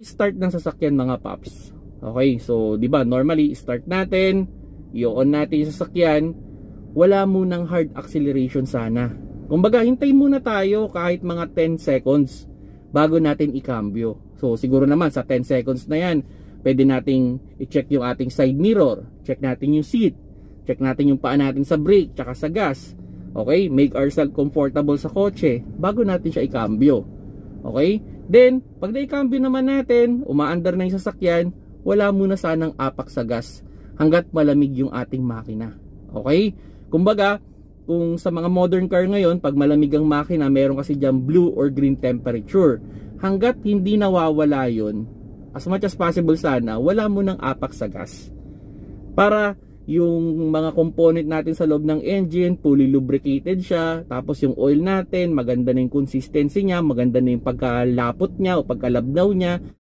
Start ng sasakyan mga paps. Okay, so 'di ba normally start natin, i-on natin yung sasakyan, wala munang hard acceleration sana. Kumbaga hintay muna tayo kahit mga 10 seconds bago natin ikambyo. So siguro naman sa 10 seconds na yan, pwede nating i-check yung ating side mirror, check natin yung seat, check natin yung paa natin sa brake tsaka sa gas. Okay, make ourselves comfortable sa kotse bago natin siya ikambyo. Okay? Then, pag naikambyo naman natin, umaandar na yung sasakyan, wala muna sanang apak sa gas hanggat malamig yung ating makina. Okay? Kumbaga, kung sa mga modern car ngayon, pag malamig ang makina, meron kasi dyan blue or green temperature. Hanggat hindi nawawala yun, as much as possible sana, wala munang apak sa gas. Para yung mga component natin sa loob ng engine, fully lubricated siya, tapos yung oil natin, maganda na yung consistency niya, maganda na yung pagkalapot niya o pagkalabnaw niya.